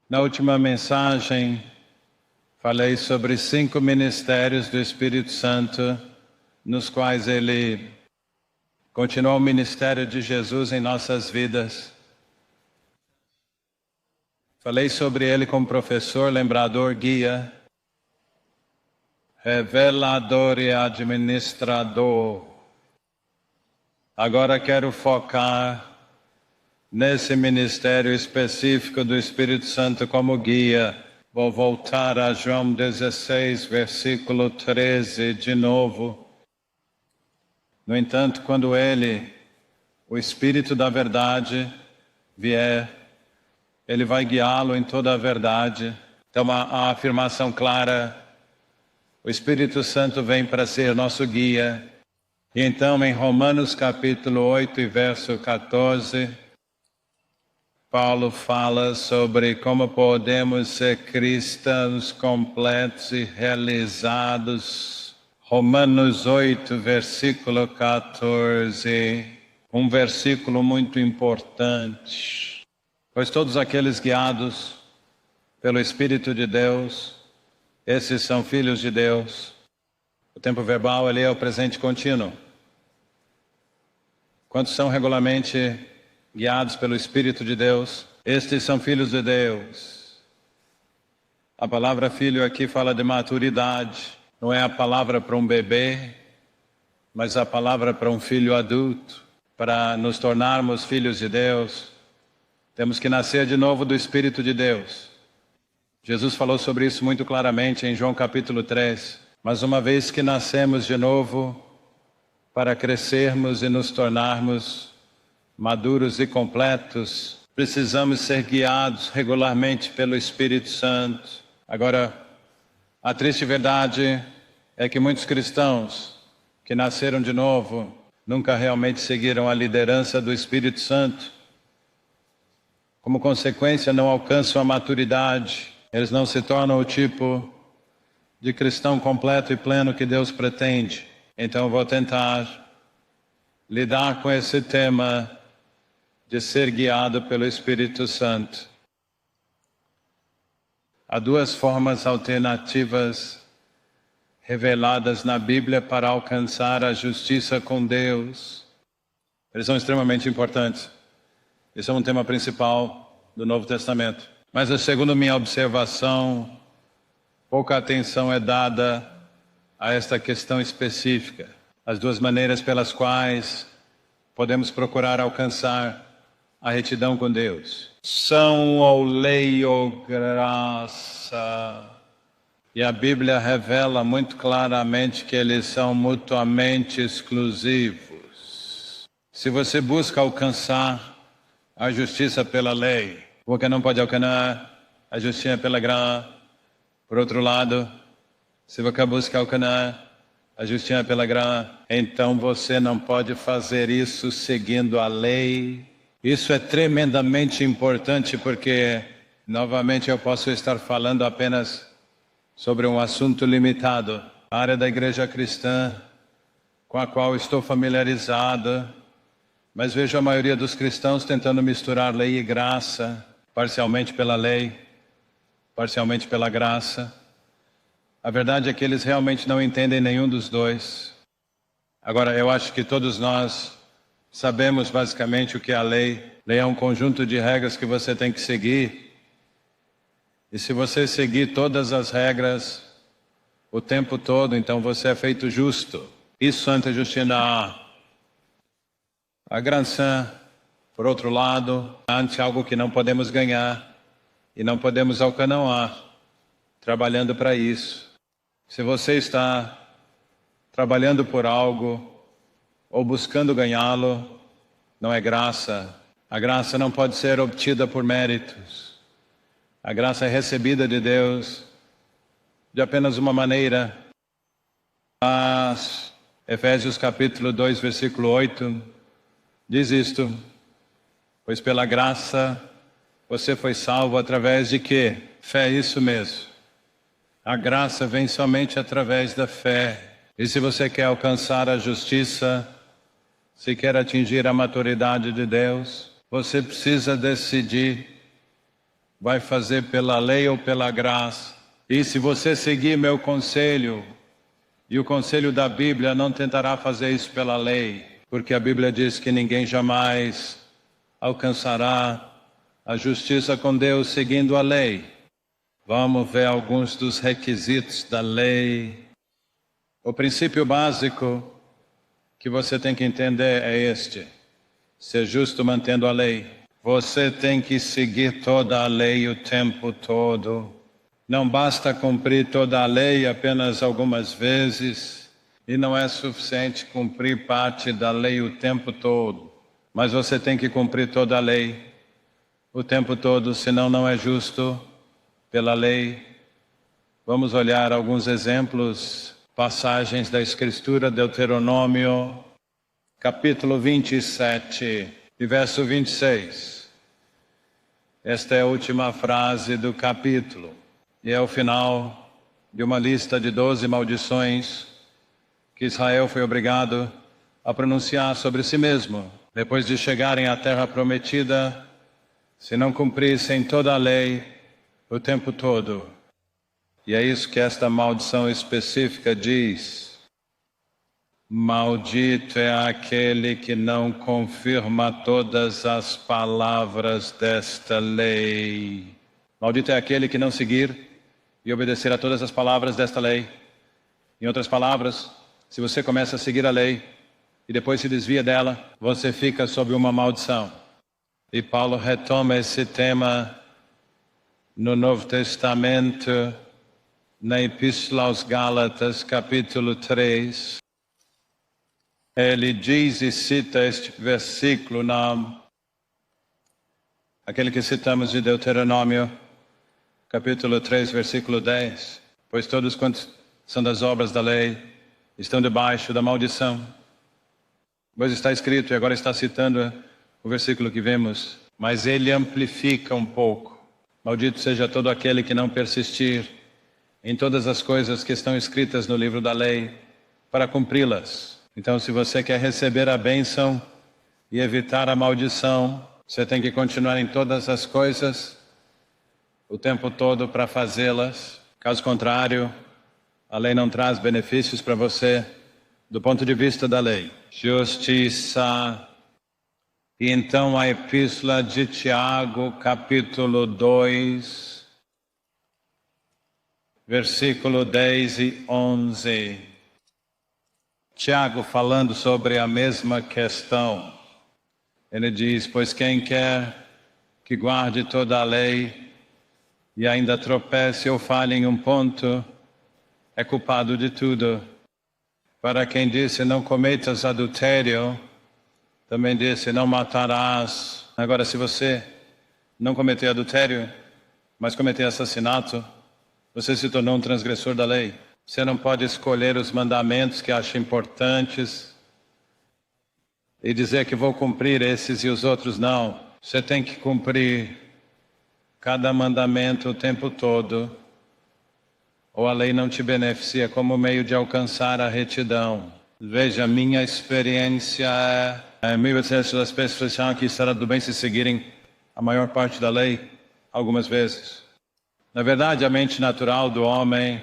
Na última mensagem, falei sobre 5 ministérios do Espírito Santo, nos quais ele continuou o ministério de Jesus em nossas vidas. Falei sobre ele como professor, lembrador, guia, revelador e administrador. Agora quero focar nesse ministério específico do Espírito Santo como guia. Vou voltar a João 16, versículo 13 de novo. No entanto, quando ele, o Espírito da verdade, vier, ele vai guiá-lo em toda a verdade. Então, a afirmação clara, o Espírito Santo vem para ser nosso guia. E então, em Romanos capítulo 8 e verso 14, Paulo fala sobre como podemos ser cristãos completos e realizados. Romanos 8, versículo 14, um versículo muito importante. Pois todos aqueles guiados pelo Espírito de Deus, esses são filhos de Deus. O tempo verbal ali é o presente contínuo. Quantos são regularmente guiados pelo Espírito de Deus? Estes são filhos de Deus. A palavra filho aqui fala de maturidade. Não é a palavra para um bebê, mas a palavra para um filho adulto. Para nos tornarmos filhos de Deus, temos que nascer de novo do Espírito de Deus. Jesus falou sobre isso muito claramente em João capítulo 3. Mas uma vez que nascemos de novo, para crescermos e nos tornarmos maduros e completos, precisamos ser guiados regularmente pelo Espírito Santo. Agora, a triste verdade é que muitos cristãos que nasceram de novo nunca realmente seguiram a liderança do Espírito Santo. Como consequência, não alcançam a maturidade. Eles não se tornam o tipo de cristão completo e pleno que Deus pretende. Então, eu vou tentar lidar com esse tema de ser guiado pelo Espírito Santo. Há 2 formas alternativas reveladas na Bíblia para alcançar a justiça com Deus. Eles são extremamente importantes. Esse é um tema principal do Novo Testamento. Mas, segundo minha observação, pouca atenção é dada a esta questão específica. As 2 maneiras pelas quais podemos procurar alcançar a retidão com Deus são ou lei ou graça. E a Bíblia revela muito claramente que eles são mutuamente exclusivos. Se você busca alcançar a justiça pela lei, você não pode alcançar a justiça pela graça. Por outro lado, se você busca alcançar a justiça pela graça, então você não pode fazer isso seguindo a lei. Isso é tremendamente importante porque, novamente, eu posso estar falando apenas sobre um assunto limitado, a área da igreja cristã com a qual estou familiarizado, mas vejo a maioria dos cristãos tentando misturar lei e graça, parcialmente pela lei, parcialmente pela graça. A verdade é que eles realmente não entendem nenhum dos dois. Agora, eu acho que todos nós sabemos basicamente o que é a lei. Lei é um conjunto de regras que você tem que seguir. E se você seguir todas as regras o tempo todo, então você é feito justo. Isso ante a justiça. A graça, por outro lado, ante algo que não podemos ganhar e não podemos alcançar, trabalhando para isso. Se você está trabalhando por algo ou buscando ganhá-lo, não é graça. A graça não pode ser obtida por méritos. A graça é recebida de Deus de apenas uma maneira. Mas Efésios capítulo 2, versículo 8, diz isto: pois pela graça você foi salvo através de quê? Fé, isso mesmo. A graça vem somente através da fé. E se você quer alcançar a justiça, se quer atingir a maturidade de Deus, você precisa decidir vai fazer pela lei ou pela graça. E se você seguir meu conselho e o conselho da Bíblia, não tentará fazer isso pela lei, porque a Bíblia diz que ninguém jamais alcançará a justiça com Deus seguindo a lei. Vamos ver alguns dos requisitos da lei. O princípio básico que você tem que entender é este: ser justo mantendo a lei. Você tem que seguir toda a lei o tempo todo. Não basta cumprir toda a lei apenas algumas vezes, e não é suficiente cumprir parte da lei o tempo todo. Mas você tem que cumprir toda a lei o tempo todo, senão não é justo pela lei. Vamos olhar alguns exemplos, passagens da Escritura, Deuteronômio, capítulo 27, e verso 26. Esta é a última frase do capítulo, e é o final de uma lista de 12 maldições que Israel foi obrigado a pronunciar sobre si mesmo. Depois de chegarem à terra prometida, se não cumprissem toda a lei o tempo todo. E é isso que esta maldição específica diz: maldito é aquele que não confirma todas as palavras desta lei. Maldito é aquele que não seguir e obedecer a todas as palavras desta lei. Em outras palavras, se você começa a seguir a lei e depois se desvia dela, você fica sob uma maldição. E Paulo retoma esse tema no Novo Testamento, na Epístola aos Gálatas, capítulo 3. Ele diz e cita este versículo, aquele que citamos de Deuteronômio, capítulo 3, versículo 10. Pois todos quantos são das obras da lei estão debaixo da maldição. Pois está escrito, e agora está citando o versículo que vemos, mas ele amplifica um pouco. Maldito seja todo aquele que não persistir em todas as coisas que estão escritas no livro da lei para cumpri-las. Então, se você quer receber a bênção e evitar a maldição, você tem que continuar em todas as coisas o tempo todo para fazê-las. Caso contrário, a lei não traz benefícios para você do ponto de vista da lei. Justiça. E então a Epístola de Tiago, capítulo 2, versículo 10 e 11. Tiago falando sobre a mesma questão. Ele diz: pois quem quer que guarde toda a lei e ainda tropece ou falhe em um ponto, é culpado de tudo. Para quem disse não cometas adultério, também disse não matarás. Agora, se você não cometer adultério, mas cometer assassinato, você se tornou um transgressor da lei. Você não pode escolher os mandamentos que acha importantes e dizer que vou cumprir esses e os outros não. Você tem que cumprir cada mandamento o tempo todo, ou a lei não te beneficia como meio de alcançar a retidão. Veja, minha experiência é muitas vezes as pessoas acham que será do bem se seguirem a maior parte da lei, algumas vezes. Na verdade, a mente natural do homem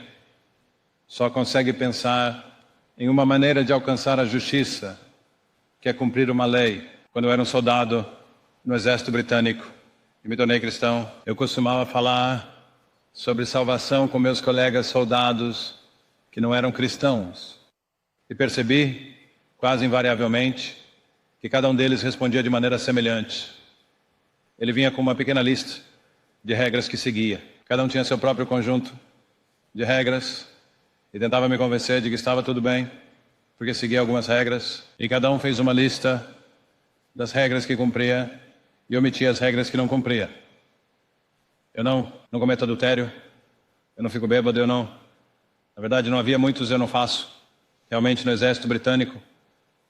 só consegue pensar em uma maneira de alcançar a justiça, que é cumprir uma lei. Quando eu era um soldado no exército britânico e me tornei cristão, eu costumava falar sobre salvação com meus colegas soldados que não eram cristãos. E percebi, quase invariavelmente, que cada um deles respondia de maneira semelhante. Ele vinha com uma pequena lista de regras que seguia. Cada um tinha seu próprio conjunto de regras e tentava me convencer de que estava tudo bem, porque seguia algumas regras. E cada um fez uma lista das regras que cumpria e omitia as regras que não cumpria. Eu não cometo adultério, eu não fico bêbado, eu não... Na verdade, não havia muitos, eu não faço, realmente, no exército britânico.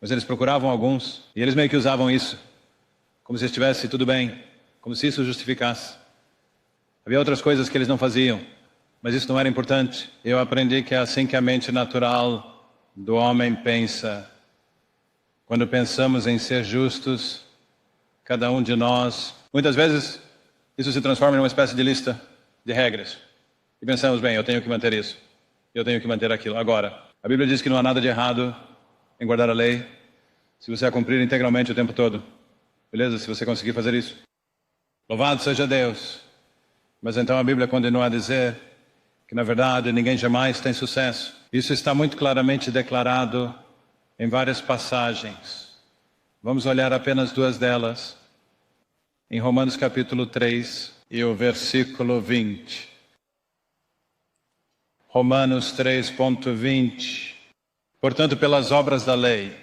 Mas eles procuravam alguns, e eles meio que usavam isso, como se estivesse tudo bem, como se isso justificasse. Havia outras coisas que eles não faziam, mas isso não era importante. Eu aprendi que é assim que a mente natural do homem pensa. Quando pensamos em ser justos, cada um de nós, muitas vezes isso se transforma em uma espécie de lista de regras. E pensamos, bem, eu tenho que manter isso, eu tenho que manter aquilo. Agora, a Bíblia diz que não há nada de errado em guardar a lei, se você a cumprir integralmente o tempo todo. Beleza? Se você conseguir fazer isso. Louvado seja Deus. Mas então a Bíblia continua a dizer que, na verdade, ninguém jamais tem sucesso. Isso está muito claramente declarado em várias passagens. Vamos olhar apenas duas delas. Em Romanos capítulo 3 e o versículo 20. Romanos 3:20. Portanto, pelas obras da lei,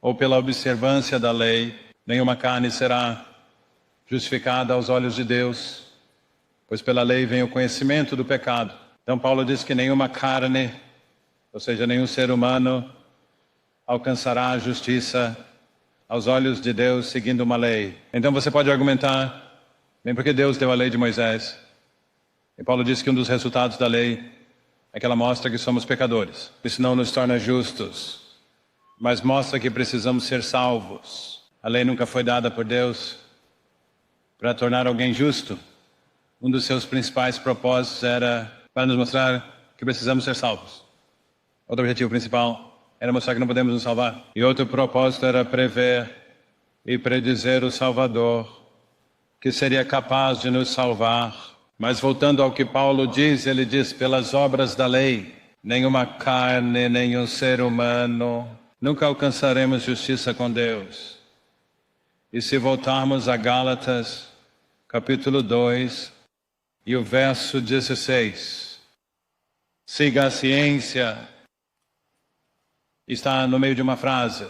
ou pela observância da lei, nenhuma carne será justificada aos olhos de Deus, pois pela lei vem o conhecimento do pecado. Então Paulo diz que nenhuma carne, ou seja, nenhum ser humano, alcançará a justiça aos olhos de Deus seguindo uma lei. Então você pode argumentar, bem, porque Deus deu a lei de Moisés. E Paulo diz que um dos resultados da lei é que ela mostra que somos pecadores. Isso não nos torna justos, mas mostra que precisamos ser salvos. A lei nunca foi dada por Deus para tornar alguém justo. Um dos seus principais propósitos era para nos mostrar que precisamos ser salvos. Outro objetivo principal era mostrar que não podemos nos salvar. E outro propósito era prever e predizer o Salvador, que seria capaz de nos salvar. Mas voltando ao que Paulo diz, ele diz, pelas obras da lei, nenhuma carne, nenhum ser humano, nunca alcançaremos justiça com Deus. E se voltarmos a Gálatas, capítulo 2, e o verso 16, siga a ciência, está no meio de uma frase,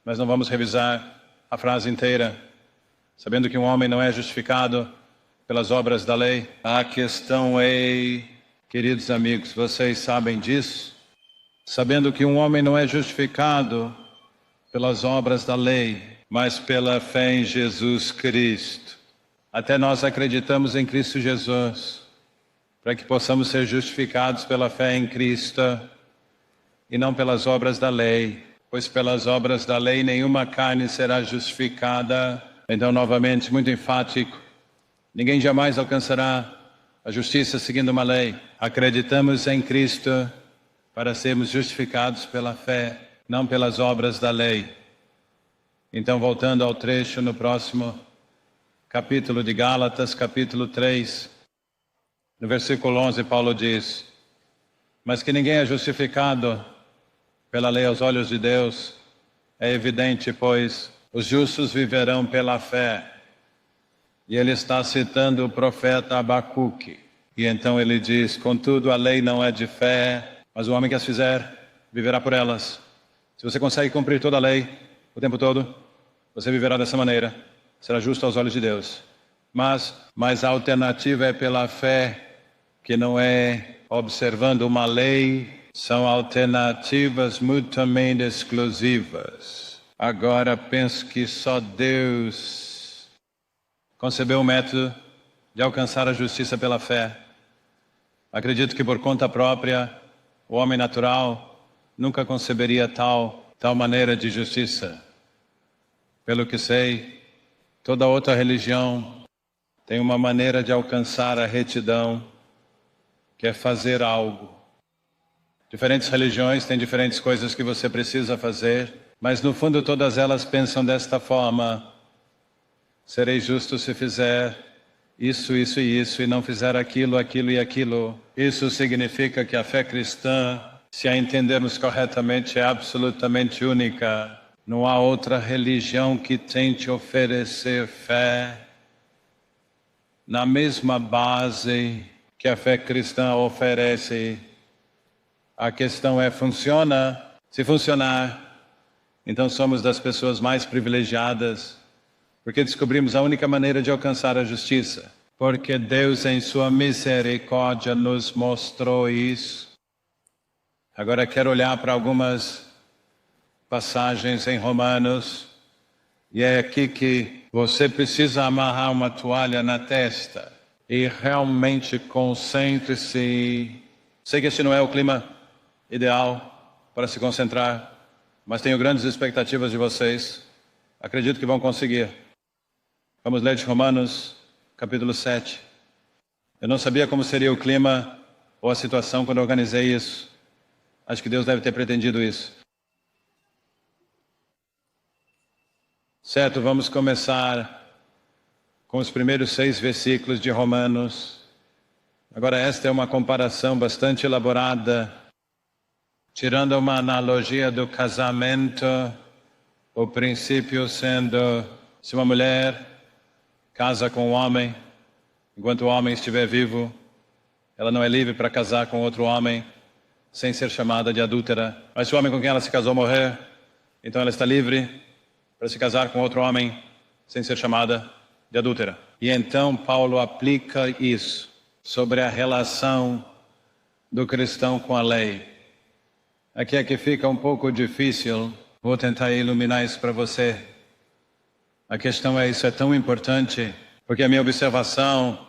mas não vamos revisar a frase inteira, sabendo que um homem não é justificado pelas obras da lei. A questão é, queridos amigos, vocês sabem disso? Sabendo que um homem não é justificado pelas obras da lei, mas pela fé em Jesus Cristo. Até nós acreditamos em Cristo Jesus, para que possamos ser justificados pela fé em Cristo e não pelas obras da lei, pois pelas obras da lei nenhuma carne será justificada. Então, novamente, muito enfático, ninguém jamais alcançará a justiça seguindo uma lei. Acreditamos em Cristo para sermos justificados pela fé, não pelas obras da lei. Então, voltando ao trecho no próximo capítulo de Gálatas, capítulo 3, no versículo 11, Paulo diz, mas que ninguém é justificado pela lei aos olhos de Deus, é evidente, pois os justos viverão pela fé. E ele está citando o profeta Abacuque. E então ele diz, contudo a lei não é de fé, mas o homem que as fizer, viverá por elas. Se você consegue cumprir toda a lei, o tempo todo, você viverá dessa maneira, será justo aos olhos de Deus. Mas a alternativa é pela fé, que não é observando uma lei, são alternativas mutuamente exclusivas. Agora penso que só Deus concebeu um método de alcançar a justiça pela fé. Acredito que por conta própria, o homem natural nunca conceberia tal maneira de justiça. Pelo que sei, toda outra religião tem uma maneira de alcançar a retidão, que é fazer algo. Diferentes religiões têm diferentes coisas que você precisa fazer, mas no fundo todas elas pensam desta forma: serei justo se fizer isso, isso e isso, e não fizer aquilo, aquilo e aquilo. Isso significa que a fé cristã, se a entendermos corretamente, é absolutamente única. Não há outra religião que tente oferecer fé na mesma base que a fé cristã oferece. A questão é, funciona? Se funcionar, então somos das pessoas mais privilegiadas, porque descobrimos a única maneira de alcançar a justiça. Porque Deus, em sua misericórdia, nos mostrou isso. Agora quero olhar para algumas passagens em Romanos, e é aqui que você precisa amarrar uma toalha na testa e realmente concentre-se. Sei que este não é o clima ideal para se concentrar, mas tenho grandes expectativas de vocês. Acredito que vão conseguir. Vamos ler de Romanos, capítulo 7. Eu não sabia como seria o clima ou a situação quando eu organizei isso. Acho que Deus deve ter pretendido isso. Certo, vamos começar com os primeiros 6 versículos de Romanos. Agora, esta é uma comparação bastante elaborada, tirando uma analogia do casamento, o princípio sendo, se uma mulher casa com um homem, enquanto o homem estiver vivo, ela não é livre para casar com outro homem sem ser chamada de adúltera. Mas se o homem com quem ela se casou morrer, então ela está livre para se casar com outro homem sem ser chamada de adúltera. E então Paulo aplica isso sobre a relação do cristão com a lei. Aqui é que fica um pouco difícil, vou tentar iluminar isso para você. A questão é, isso é tão importante, porque a minha observação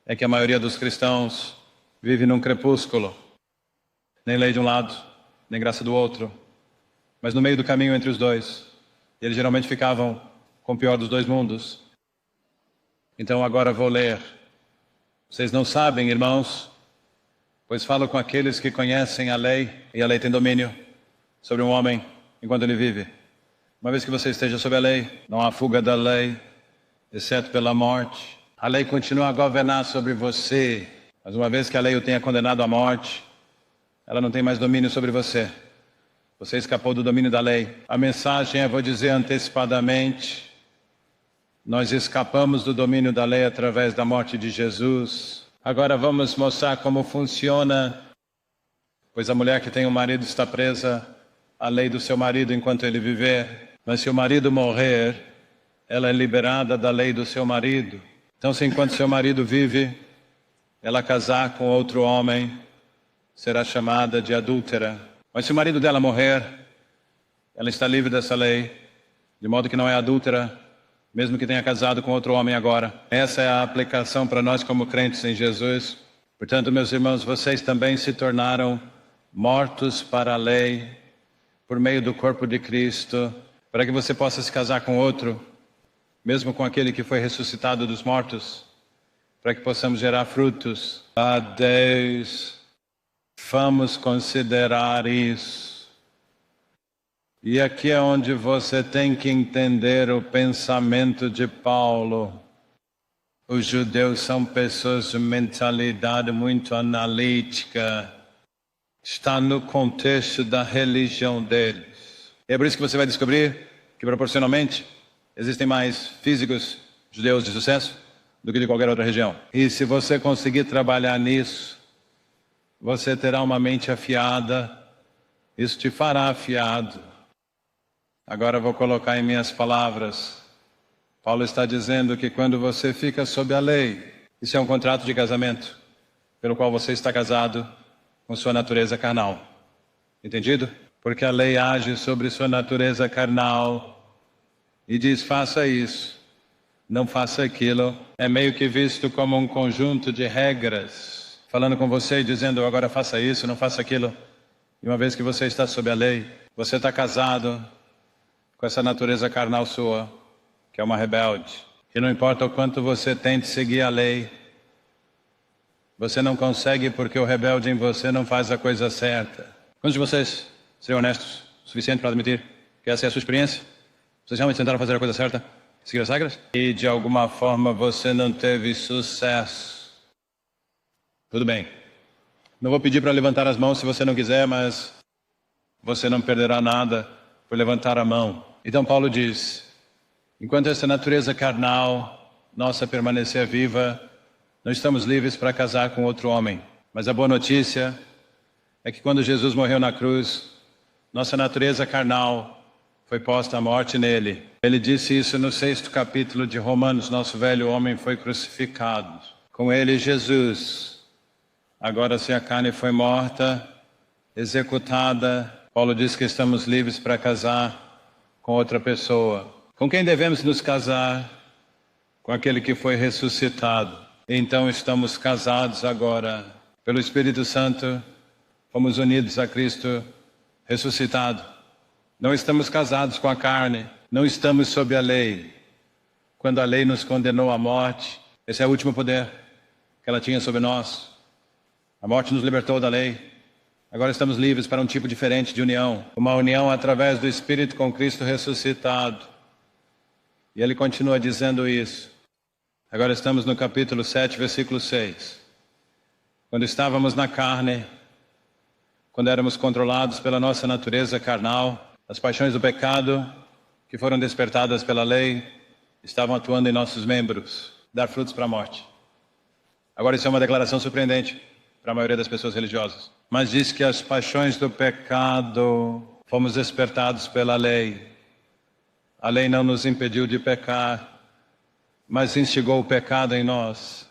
é que a maioria dos cristãos vive num crepúsculo. Nem lei de um lado, nem graça do outro, mas no meio do caminho entre os dois. E eles geralmente ficavam com o pior dos dois mundos. Então agora vou ler. Vocês não sabem, irmãos, pois falo com aqueles que conhecem a lei, e a lei tem domínio sobre um homem enquanto ele vive. Uma vez que você esteja sob a lei, não há fuga da lei, exceto pela morte. A lei continua a governar sobre você, mas uma vez que a lei o tenha condenado à morte, ela não tem mais domínio sobre você. Você escapou do domínio da lei. A mensagem é, vou dizer antecipadamente, nós escapamos do domínio da lei através da morte de Jesus. Agora vamos mostrar como funciona, pois a mulher que tem um marido está presa à lei do seu marido enquanto ele viver. Mas se o marido morrer, ela é liberada da lei do seu marido. Então, se enquanto seu marido vive, ela casar com outro homem, será chamada de adúltera. Mas se o marido dela morrer, ela está livre dessa lei, de modo que não é adúltera, mesmo que tenha casado com outro homem agora. Essa é a aplicação para nós como crentes em Jesus. Portanto, meus irmãos, vocês também se tornaram mortos para a lei por meio do corpo de Cristo, para que você possa se casar com outro, mesmo com aquele que foi ressuscitado dos mortos, para que possamos gerar frutos. A Deus, vamos considerar isso. E aqui é onde você tem que entender o pensamento de Paulo. Os judeus são pessoas de mentalidade muito analítica. Está no contexto da religião deles. É por isso que você vai descobrir que proporcionalmente existem mais físicos judeus de sucesso do que de qualquer outra região. E se você conseguir trabalhar nisso, você terá uma mente afiada, isso te fará afiado. Agora vou colocar em minhas palavras. Paulo está dizendo que quando você fica sob a lei, isso é um contrato de casamento, pelo qual você está casado com sua natureza carnal. Entendido? Porque a lei age sobre sua natureza carnal e diz, faça isso, não faça aquilo. É meio que visto como um conjunto de regras, falando com você e dizendo, agora faça isso, não faça aquilo. E uma vez que você está sob a lei, você está casado com essa natureza carnal sua, que é uma rebelde. E não importa o quanto você tente seguir a lei, você não consegue porque o rebelde em você não faz a coisa certa. Quantos de vocês seriam honestos o suficiente para admitir que essa é a sua experiência? Vocês realmente tentaram fazer a coisa certa? Seguir as regras? E de alguma forma você não teve sucesso. Tudo bem. Não vou pedir para levantar as mãos se você não quiser, mas você não perderá nada por levantar a mão. Então Paulo diz, enquanto essa natureza carnal nossa permanecer viva, não estamos livres para casar com outro homem. Mas a boa notícia é que quando Jesus morreu na cruz, nossa natureza carnal foi posta à morte nele. Ele disse isso no 6º capítulo de Romanos, nosso velho homem foi crucificado. Com ele Jesus. Agora se a carne foi morta, executada, Paulo diz que estamos livres para casar com outra pessoa. Com quem devemos nos casar? Com aquele que foi ressuscitado. Então estamos casados agora. Pelo Espírito Santo, fomos unidos a Cristo ressuscitado. Não estamos casados com a carne, não estamos sob a lei. Quando a lei nos condenou à morte, Esse é o último poder que ela tinha sobre nós. A morte nos libertou da lei. Agora estamos livres para um tipo diferente de união. Uma união através do Espírito com Cristo ressuscitado. E ele continua dizendo isso. Agora estamos no capítulo 7, versículo 6. Quando estávamos na carne, quando éramos controlados pela nossa natureza carnal, as paixões do pecado, que foram despertadas pela lei, estavam atuando em nossos membros, dar frutos para a morte. Agora isso é uma declaração surpreendente para a maioria das pessoas religiosas. Mas diz que as paixões do pecado, fomos despertados pela lei. A lei não nos impediu de pecar, mas instigou o pecado em nós.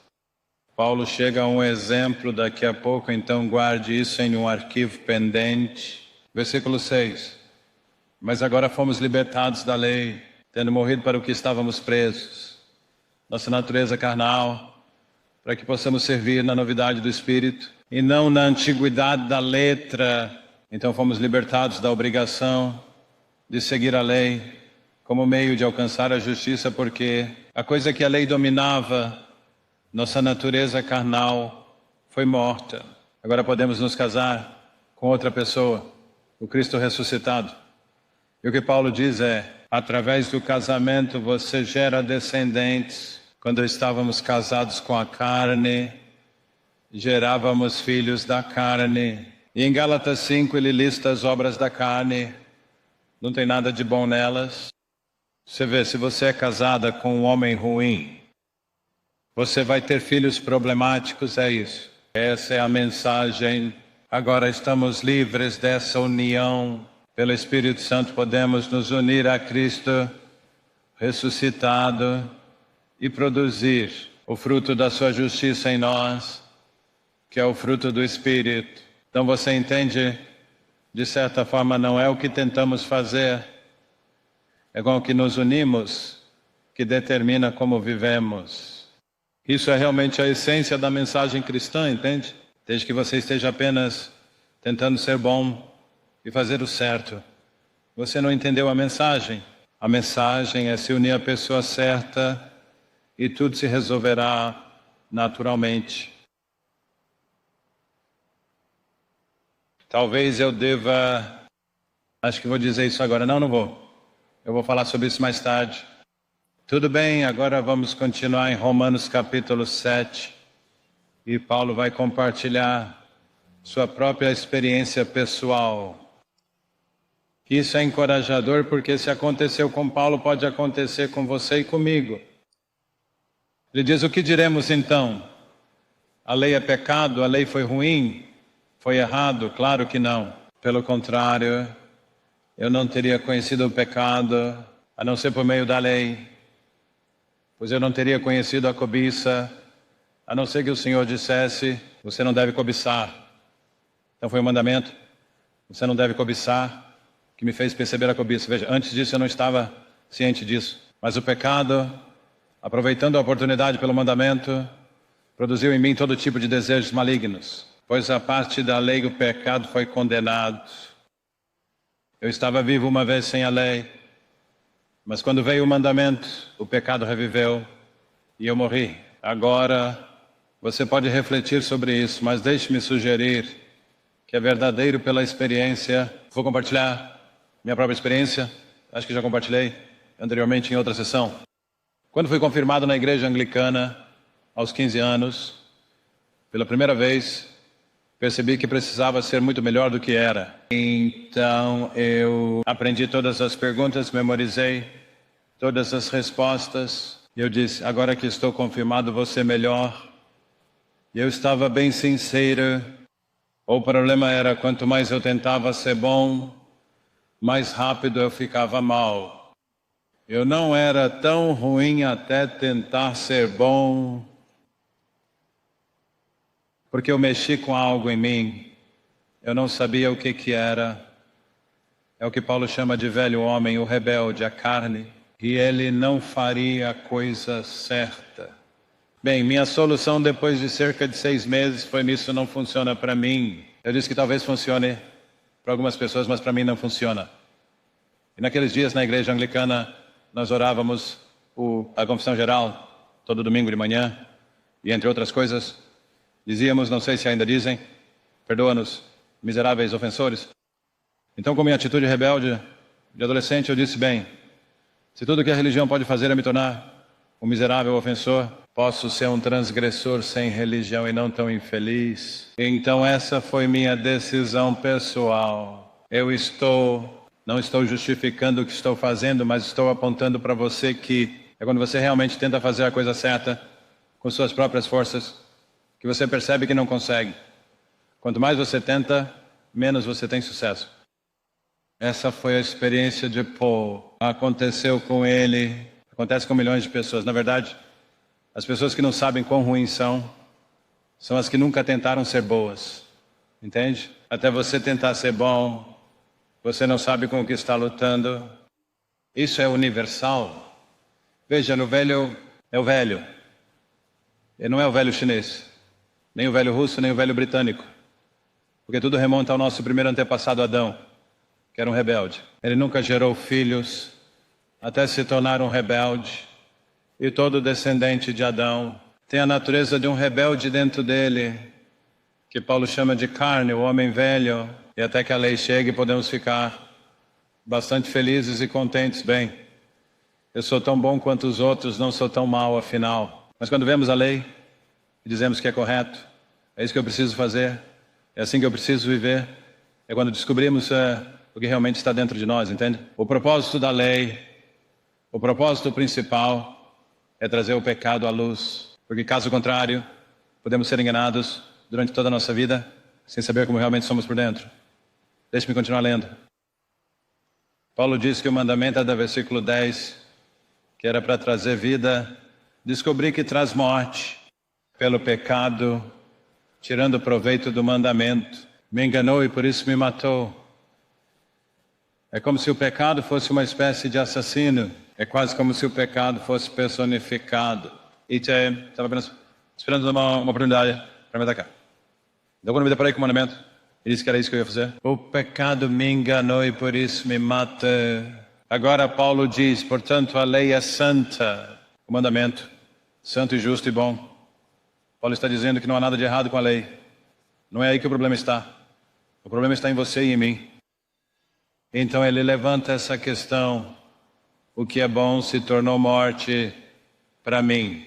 Paulo chega a um exemplo daqui a pouco, então guarde isso em um arquivo pendente. Versículo 6. Mas agora fomos libertados da lei, tendo morrido para o que estávamos presos, nossa natureza carnal, para que possamos servir na novidade do Espírito e não na antiguidade da letra. Então fomos libertados da obrigação de seguir a lei como meio de alcançar a justiça, porque a coisa que a lei dominava, nossa natureza carnal, foi morta. Agora podemos nos casar com outra pessoa, o Cristo ressuscitado. E o que Paulo diz é, através do casamento você gera descendentes. Quando estávamos casados com a carne, gerávamos filhos da carne. E em Gálatas 5 ele lista as obras da carne. Não tem nada de bom nelas. Você vê, se você é casada com um homem ruim, você vai ter filhos problemáticos, é isso. Essa é a mensagem. Agora estamos livres dessa união. Pelo Espírito Santo podemos nos unir a Cristo ressuscitado e produzir o fruto da sua justiça em nós, que é o fruto do Espírito. Então você entende, de certa forma, não é o que tentamos fazer, é com o que nos unimos que determina como vivemos. Isso é realmente a essência da mensagem cristã, entende? Desde que você esteja apenas tentando ser bom e fazer o certo, você não entendeu a mensagem. A mensagem é se unir à pessoa certa e tudo se resolverá naturalmente. Talvez eu deva... Acho que vou dizer isso agora. Não vou. Eu vou falar sobre isso mais tarde. Tudo bem, agora vamos continuar em Romanos capítulo 7. E Paulo vai compartilhar sua própria experiência pessoal. Isso é encorajador, porque se aconteceu com Paulo, pode acontecer com você e comigo. Ele diz, o que diremos então? A lei é pecado? A lei foi ruim? Foi errado? Claro que não. Pelo contrário, eu não teria conhecido o pecado, a não ser por meio da lei. Pois eu não teria conhecido a cobiça, a não ser que o Senhor dissesse, você não deve cobiçar. Então foi um mandamento, você não deve cobiçar, que me fez perceber a cobiça. Veja, antes disso eu não estava ciente disso. Mas o pecado, aproveitando a oportunidade pelo mandamento, produziu em mim todo tipo de desejos malignos. Pois a parte da lei o pecado foi condenado. Eu estava vivo uma vez sem a lei, mas quando veio o mandamento, o pecado reviveu e eu morri. Agora, você pode refletir sobre isso, mas deixe-me sugerir que é verdadeiro pela experiência. Vou compartilhar minha própria experiência, acho que já compartilhei anteriormente em outra sessão. Quando fui confirmado na igreja anglicana, aos 15 anos, pela primeira vez, percebi que precisava ser muito melhor do que era. Então eu aprendi todas as perguntas, memorizei todas as respostas. E eu disse, agora que estou confirmado, vou ser melhor. E eu estava bem sincero. O problema era, quanto mais eu tentava ser bom, mais rápido eu ficava mal. Eu não era tão ruim até tentar ser bom, porque eu mexi com algo em mim. Eu não sabia o que era. É o que Paulo chama de velho homem, o rebelde, a carne. E ele não faria a coisa certa. Bem, minha solução depois de cerca de 6 meses foi nisso não funciona para mim. Eu disse que talvez funcione para algumas pessoas, mas para mim não funciona. E naqueles dias na igreja anglicana nós orávamos a confissão geral todo domingo de manhã, e entre outras coisas, dizíamos, não sei se ainda dizem, perdoa-nos, miseráveis ofensores. Então, com minha atitude rebelde de adolescente, eu disse, bem, se tudo que a religião pode fazer é me tornar um miserável ofensor, posso ser um transgressor sem religião e não tão infeliz. Então essa foi minha decisão pessoal. Não estou justificando o que estou fazendo, mas estou apontando para você que é quando você realmente tenta fazer a coisa certa com suas próprias forças, que você percebe que não consegue. Quanto mais você tenta, menos você tem sucesso. Essa foi a experiência de Paul. Aconteceu com ele, acontece com milhões de pessoas. Na verdade, as pessoas que não sabem quão ruins são as que nunca tentaram ser boas. Entende? Até você tentar ser bom, você não sabe com o que está lutando. Isso é universal. Veja, no velho é o velho. Ele não é o velho chinês, nem o velho russo, nem o velho britânico. Porque tudo remonta ao nosso primeiro antepassado Adão, que era um rebelde. Ele nunca gerou filhos até se tornar um rebelde. E todo descendente de Adão tem a natureza de um rebelde dentro dele, que Paulo chama de carne, o homem velho. E até que a lei chegue, podemos ficar bastante felizes e contentes. Bem, eu sou tão bom quanto os outros, não sou tão mau afinal. Mas quando vemos a lei e dizemos que é correto, é isso que eu preciso fazer, é assim que eu preciso viver, é quando descobrimos o que realmente está dentro de nós, entende? O propósito da lei, o propósito principal é trazer o pecado à luz, porque caso contrário, podemos ser enganados durante toda a nossa vida, sem saber como realmente somos por dentro. Deixe-me continuar lendo. Paulo diz que o mandamento é do versículo 10, que era para trazer vida. Descobri que traz morte pelo pecado, tirando proveito do mandamento. Me enganou e por isso me matou. É como se o pecado fosse uma espécie de assassino. É quase como se o pecado fosse personificado. E estava apenas esperando uma oportunidade para me atacar. Então quando me deparei com o mandamento, ele disse que era isso que eu ia fazer. O pecado me enganou e por isso me mata. Agora Paulo diz, portanto a lei é santa. O mandamento, santo e justo e bom. Paulo está dizendo que não há nada de errado com a lei. Não é aí que o problema está. O problema está em você e em mim. Então ele levanta essa questão. O que é bom se tornou morte para mim.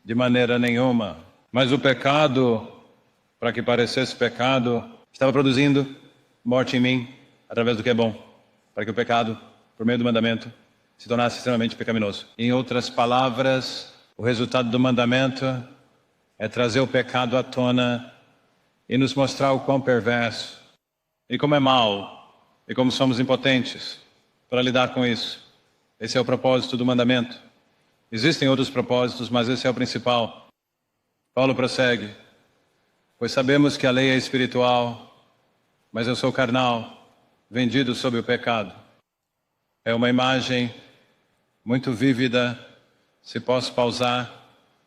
De maneira nenhuma. Mas o pecado, para que parecesse pecado, estava produzindo morte em mim através do que é bom. Para que o pecado, por meio do mandamento, se tornasse extremamente pecaminoso. Em outras palavras, o resultado do mandamento é trazer o pecado à tona e nos mostrar o quão perverso e como é mau e como somos impotentes para lidar com isso. Esse é o propósito do mandamento. Existem outros propósitos, mas esse é o principal. Paulo prossegue. Pois sabemos que a lei é espiritual, mas eu sou carnal, vendido sob o pecado. É uma imagem muito vívida, se posso pausar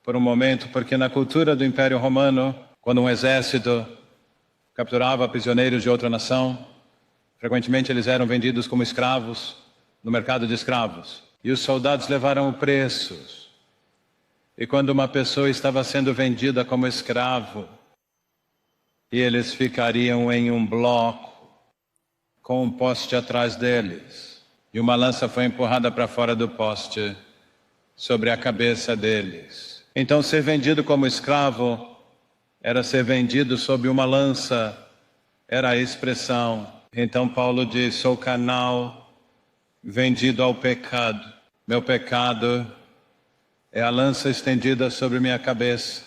por um momento, porque na cultura do Império Romano, quando um exército capturava prisioneiros de outra nação, frequentemente eles eram vendidos como escravos no mercado de escravos. E os soldados levaram preços. E quando uma pessoa estava sendo vendida como escravo, e eles ficariam em um bloco, com um poste atrás deles. E uma lança foi empurrada para fora do poste, sobre a cabeça deles. Então ser vendido como escravo era ser vendido sob uma lança, era a expressão. Então Paulo diz, sou carnal, vendido ao pecado. Meu pecado é a lança estendida sobre minha cabeça,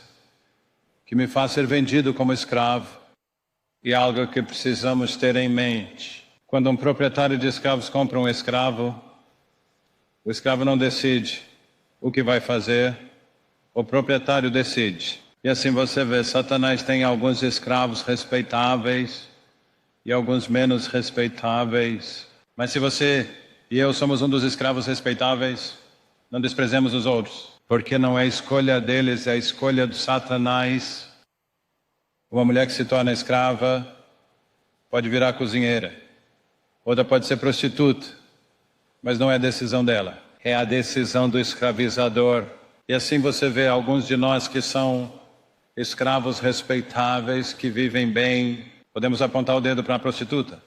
que me faz ser vendido como escravo. E algo que precisamos ter em mente. Quando um proprietário de escravos compra um escravo, o escravo não decide o que vai fazer, o proprietário decide. E assim você vê, Satanás tem alguns escravos respeitáveis e alguns menos respeitáveis. Mas se você e eu somos um dos escravos respeitáveis, não desprezemos os outros. Porque não é a escolha deles, é a escolha do Satanás. Uma mulher que se torna escrava pode virar cozinheira. Outra pode ser prostituta. Mas não é a decisão dela. É a decisão do escravizador. E assim você vê alguns de nós que são escravos respeitáveis, que vivem bem. Podemos apontar o dedo para uma prostituta,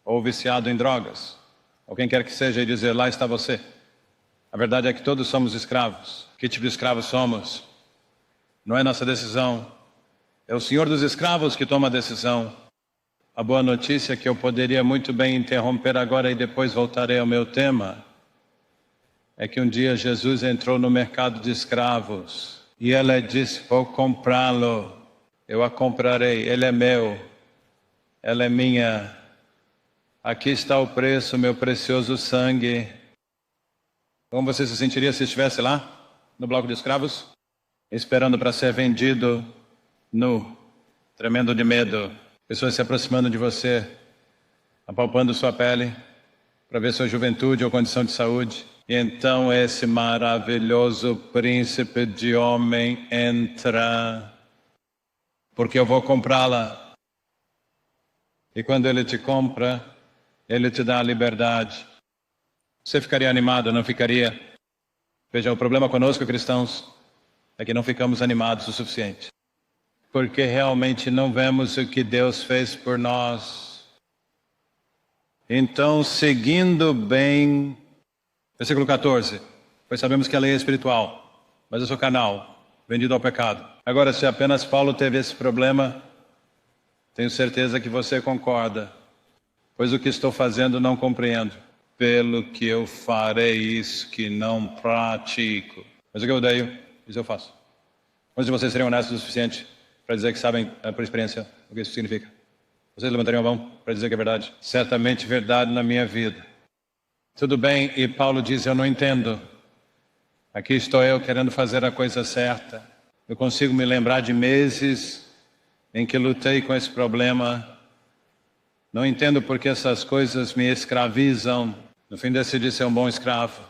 ou viciado em drogas, ou quem quer que seja, e dizer, lá está você. A verdade é que todos somos escravos. Que tipo de escravos somos? Não é nossa decisão. É o Senhor dos escravos que toma a decisão. A boa notícia é que eu poderia muito bem interromper agora e depois voltarei ao meu tema. É que um dia Jesus entrou no mercado de escravos e Ele disse, vou comprá-lo, eu a comprarei, ele é meu, ela é minha. Aqui está o preço, meu precioso sangue. Como você se sentiria se estivesse lá, no bloco de escravos, esperando para ser vendido nu, tremendo de medo, pessoas se aproximando de você, apalpando sua pele, para ver sua juventude ou condição de saúde. E então esse maravilhoso príncipe de homem entra, porque eu vou comprá-la. E quando ele te compra, ele te dá a liberdade. Você ficaria animado, não ficaria? Veja, o problema conosco, cristãos, é que não ficamos animados o suficiente. Porque realmente não vemos o que Deus fez por nós. Então, seguindo bem, versículo 14, pois sabemos que a lei é espiritual, mas eu sou carnal, vendido ao pecado. Agora, se apenas Paulo teve esse problema, tenho certeza que você concorda, pois o que estou fazendo não compreendo, pelo que eu farei isso que não pratico. Mas o que eu odeio, isso eu faço. Quantos de vocês seriam honestos o suficiente para dizer que sabem, por experiência, o que isso significa? Vocês levantariam a mão para dizer que é verdade? Certamente verdade na minha vida. Tudo bem, e Paulo diz, eu não entendo. Aqui estou eu querendo fazer a coisa certa. Eu consigo me lembrar de meses em que lutei com esse problema. Não entendo porque essas coisas me escravizam. No fim decidi ser um bom escravo.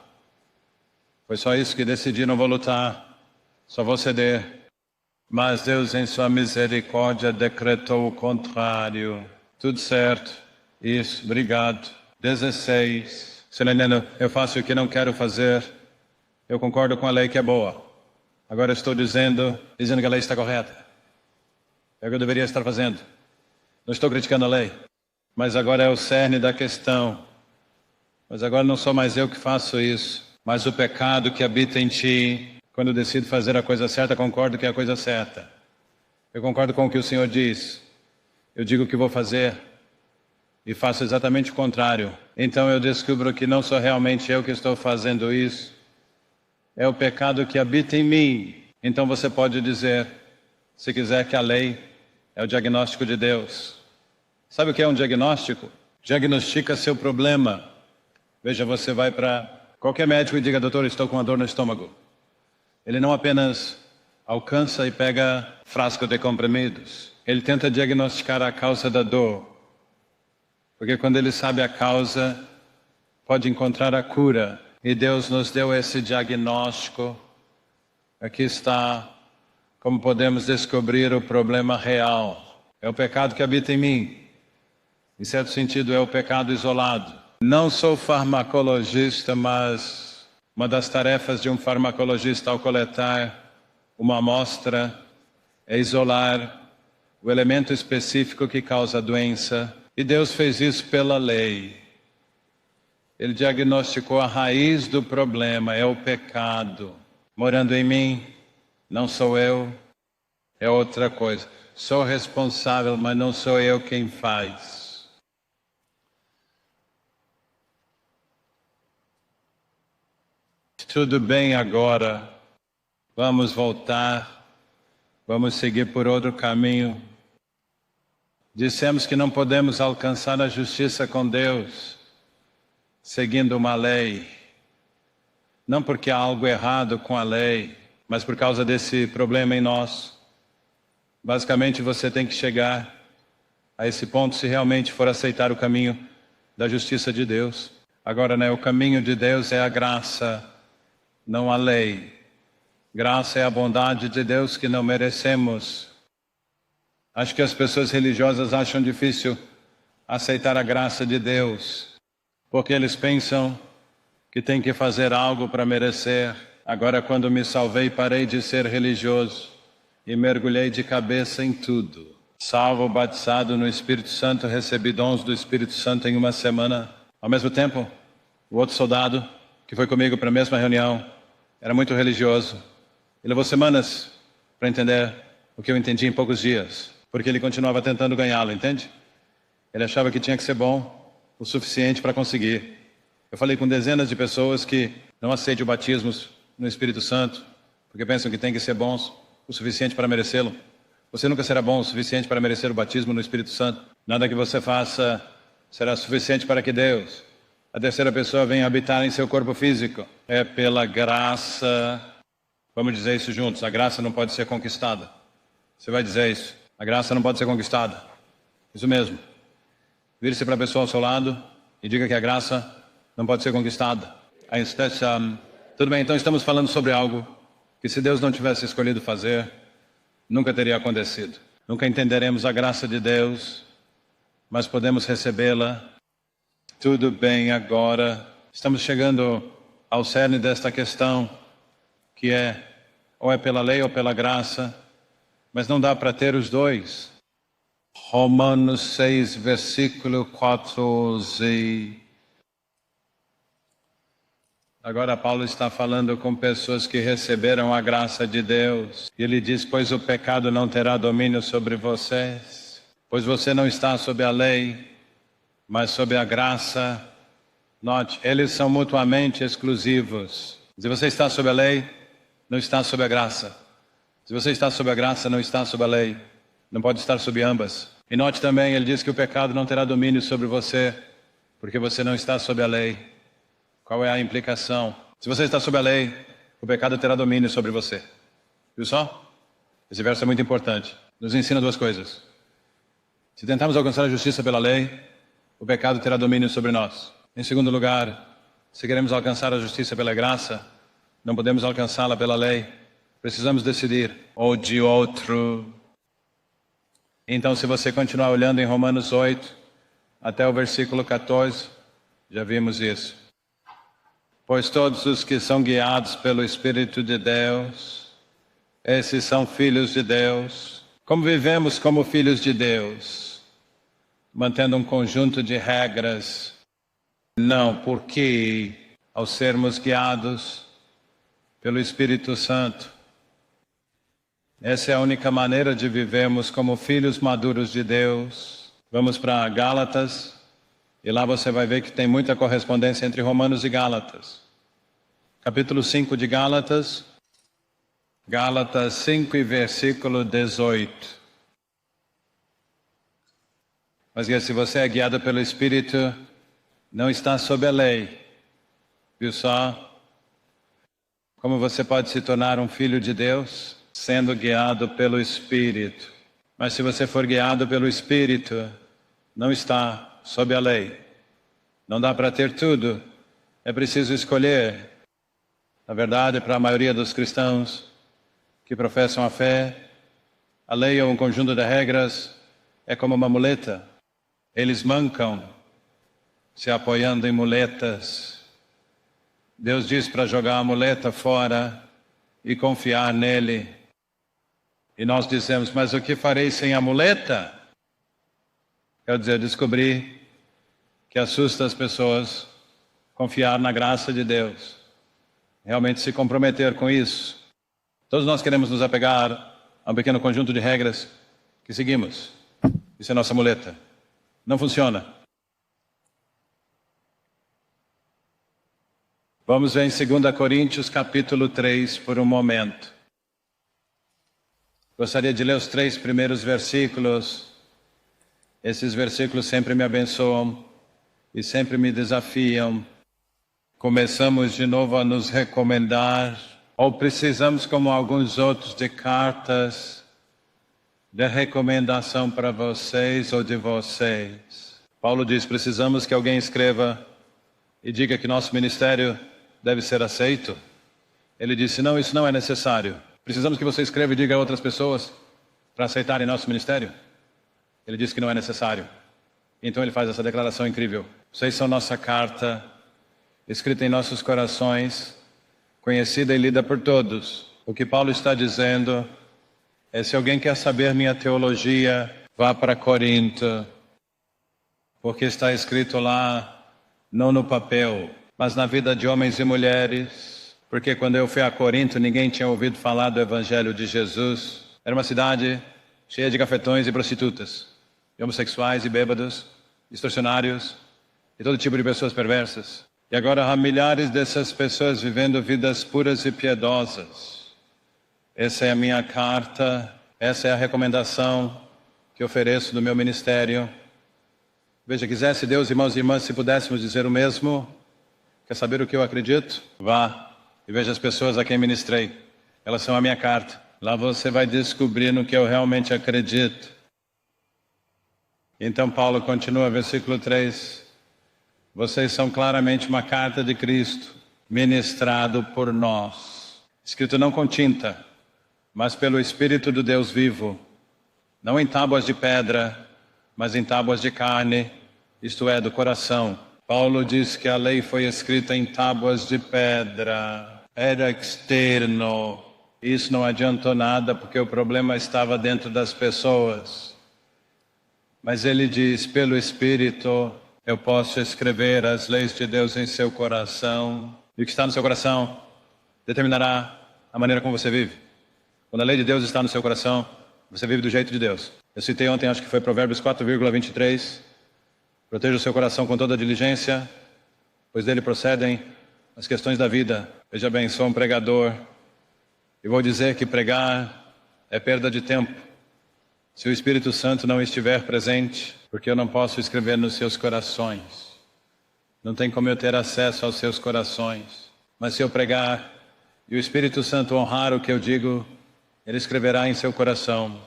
Foi só isso que decidi, não vou lutar. Só vou ceder. Mas Deus, em sua misericórdia, decretou o contrário. Tudo certo. Isso, obrigado. 16. Selenino, eu faço o que não quero fazer. Eu concordo com a lei que é boa. Agora estou dizendo que a lei está correta. É o que eu deveria estar fazendo. Não estou criticando a lei. Mas agora é o cerne da questão. Mas agora não sou mais eu que faço isso, mas o pecado que habita em ti. Quando eu decido fazer a coisa certa, concordo que é a coisa certa. Eu concordo com o que o Senhor diz. Eu digo o que vou fazer e faço exatamente o contrário. Então eu descubro que não sou realmente eu que estou fazendo isso. É o pecado que habita em mim. Então você pode dizer, se quiser, que a lei é o diagnóstico de Deus. Sabe o que é um diagnóstico? Diagnostica seu problema. Veja, você vai para qualquer médico e diga, doutor, estou com uma dor no estômago. Ele não apenas alcança e pega frasco de comprimidos. Ele tenta diagnosticar a causa da dor. Porque quando ele sabe a causa, pode encontrar a cura. E Deus nos deu esse diagnóstico. Aqui está como podemos descobrir o problema real. É o pecado que habita em mim. Em certo sentido, é o pecado isolado. Não sou farmacologista, mas uma das tarefas de um farmacologista ao coletar uma amostra é isolar o elemento específico que causa a doença. E Deus fez isso pela lei. Ele diagnosticou a raiz do problema, é o pecado. Morando em mim, não sou eu, é outra coisa. Sou responsável, mas não sou eu quem faz. Tudo bem agora, vamos voltar, vamos seguir por outro caminho. Dissemos que não podemos alcançar a justiça com Deus seguindo uma lei. Não porque há algo errado com a lei, mas por causa desse problema em nós. Basicamente você tem que chegar a esse ponto se realmente for aceitar o caminho da justiça de Deus. Agora, né, o caminho de Deus é a graça, não a lei. Graça é a bondade de Deus que não merecemos. Acho que as pessoas religiosas acham difícil aceitar a graça de Deus, porque eles pensam que tem que fazer algo para merecer. Agora, quando me salvei, parei de ser religioso e mergulhei de cabeça em tudo. Salvo, batizado no Espírito Santo, recebi dons do Espírito Santo em uma semana. Ao mesmo tempo, o outro soldado, que foi comigo para a mesma reunião, era muito religioso. E levou semanas para entender o que eu entendi em poucos dias, porque ele continuava tentando ganhá-lo, entende? Ele achava que tinha que ser bom o suficiente para conseguir. Eu falei com dezenas de pessoas que não aceitam o batismo no Espírito Santo, porque pensam que tem que ser bons o suficiente para merecê-lo. Você nunca será bom o suficiente para merecer o batismo no Espírito Santo. Nada que você faça será suficiente para que Deus, a terceira pessoa, venha habitar em seu corpo físico. É pela graça. Vamos dizer isso juntos. A graça não pode ser conquistada. Você vai dizer isso. A graça não pode ser conquistada. Isso mesmo. Vire-se para a pessoa ao seu lado e diga que a graça não pode ser conquistada. Tudo bem, então estamos falando sobre algo que, se Deus não tivesse escolhido fazer, nunca teria acontecido. Nunca entenderemos a graça de Deus, mas podemos recebê-la. Tudo bem, agora estamos chegando ao cerne desta questão, que é ou é pela lei ou pela graça, mas não dá para ter os dois. Romanos 6, versículo 14. Agora Paulo está falando com pessoas que receberam a graça de Deus. E ele diz, pois o pecado não terá domínio sobre vocês, pois você não está sob a lei, mas sob a graça. Note, eles são mutuamente exclusivos. Se você está sob a lei, não está sob a graça. Se você está sob a graça, não está sob a lei. Não pode estar sob ambas. E note também, ele diz que o pecado não terá domínio sobre você, porque você não está sob a lei. Qual é a implicação? Se você está sob a lei, o pecado terá domínio sobre você. Viu só? Esse verso é muito importante. Nos ensina duas coisas. Se tentarmos alcançar a justiça pela lei, o pecado terá domínio sobre nós. Em segundo lugar, se queremos alcançar a justiça pela graça, não podemos alcançá-la pela lei. Precisamos decidir, ou de outro. Então, se você continuar olhando em Romanos 8, até o versículo 14, já vimos isso. Pois todos os que são guiados pelo Espírito de Deus, esses são filhos de Deus. Como vivemos como filhos de Deus? Mantendo um conjunto de regras. Não, porque ao sermos guiados pelo Espírito Santo, essa é a única maneira de vivermos como filhos maduros de Deus. Vamos para Gálatas, e lá você vai ver que tem muita correspondência entre Romanos e Gálatas. Capítulo 5 de Gálatas, Gálatas 5 e versículo 18. Mas se você é guiado pelo Espírito, não está sob a lei. Viu só? Como você pode se tornar um filho de Deus? Sendo guiado pelo Espírito. Mas se você for guiado pelo Espírito, não está sob a lei. Não dá para ter tudo. É preciso escolher. Na verdade, para a maioria dos cristãos que professam a fé, a lei ou um conjunto de regras é como uma muleta. Eles mancam se apoiando em muletas. Deus diz para jogar a muleta fora e confiar nele. E nós dizemos, mas o que farei sem a muleta? Quer dizer, descobri que assusta as pessoas confiar na graça de Deus. Realmente se comprometer com isso. Todos nós queremos nos apegar a um pequeno conjunto de regras que seguimos. Isso é nossa muleta. Não funciona. Vamos ver em 2 Coríntios capítulo 3 por um momento. Gostaria de ler os 3 primeiros versículos. Esses versículos sempre me abençoam e sempre me desafiam. Começamos de novo a nos recomendar, ou precisamos, como alguns outros, de cartas de recomendação para vocês ou de vocês. Paulo diz, precisamos que alguém escreva e diga que nosso ministério deve ser aceito. Ele disse, não, isso não é necessário. Precisamos que você escreva e diga a outras pessoas para aceitarem nosso ministério. Ele disse que não é necessário. Então ele faz essa declaração incrível. Vocês são nossa carta, escrita em nossos corações, conhecida e lida por todos. O que Paulo está dizendo é: se alguém quer saber minha teologia, vá para Corinto, porque está escrito lá, não no papel, mas na vida de homens e mulheres. Porque quando eu fui a Corinto, ninguém tinha ouvido falar do Evangelho de Jesus. Era uma cidade cheia de cafetões e prostitutas, de homossexuais e bêbados, extorsionários e todo tipo de pessoas perversas. E agora há milhares dessas pessoas vivendo vidas puras e piedosas. Essa é a minha carta, essa é a recomendação que ofereço no meu ministério. Veja, quisesse Deus, irmãos e irmãs, se pudéssemos dizer o mesmo. Quer saber o que eu acredito? Vá e veja as pessoas a quem ministrei. Elas são a minha carta. Lá você vai descobrir no que eu realmente acredito. Então Paulo continua, versículo 3. Vocês são claramente uma carta de Cristo, ministrado por nós. Escrito não com tinta, mas pelo Espírito do Deus vivo. Não em tábuas de pedra, mas em tábuas de carne, isto é, do coração. Paulo diz que a lei foi escrita em tábuas de pedra. Era externo. Isso não adiantou nada, porque o problema estava dentro das pessoas. Mas ele diz, pelo Espírito, eu posso escrever as leis de Deus em seu coração. E o que está no seu coração determinará a maneira como você vive. Quando a lei de Deus está no seu coração, você vive do jeito de Deus. Eu citei ontem, acho que foi Provérbios 4,23. Proteja o seu coração com toda diligência, pois dele procedem as questões da vida. Veja bem, sou um pregador e vou dizer que pregar é perda de tempo. Se o Espírito Santo não estiver presente, porque eu não posso escrever nos seus corações. Não tem como eu ter acesso aos seus corações. Mas se eu pregar e o Espírito Santo honrar o que eu digo, ele escreverá em seu coração.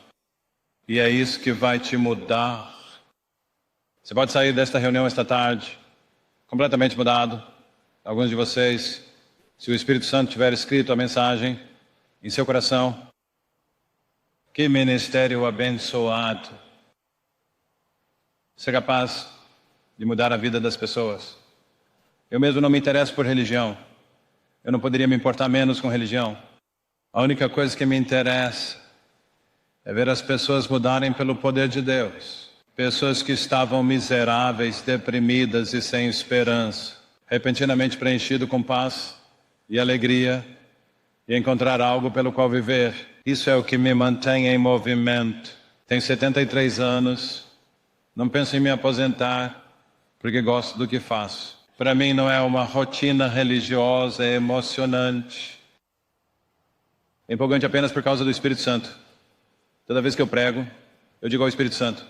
E é isso que vai te mudar. Você pode sair desta reunião esta tarde completamente mudado. Alguns de vocês, se o Espírito Santo tiver escrito a mensagem em seu coração. Que ministério abençoado. Ser capaz de mudar a vida das pessoas. Eu mesmo não me interesso por religião. Eu não poderia me importar menos com religião. A única coisa que me interessa é ver as pessoas mudarem pelo poder de Deus. Pessoas que estavam miseráveis, deprimidas e sem esperança, repentinamente preenchido com paz e alegria e encontrar algo pelo qual viver. Isso é o que me mantém em movimento. Tenho 73 anos, não penso em me aposentar porque gosto do que faço. Para mim não é uma rotina religiosa, é emocionante. É empolgante apenas por causa do Espírito Santo. Toda vez que eu prego, eu digo ao Espírito Santo,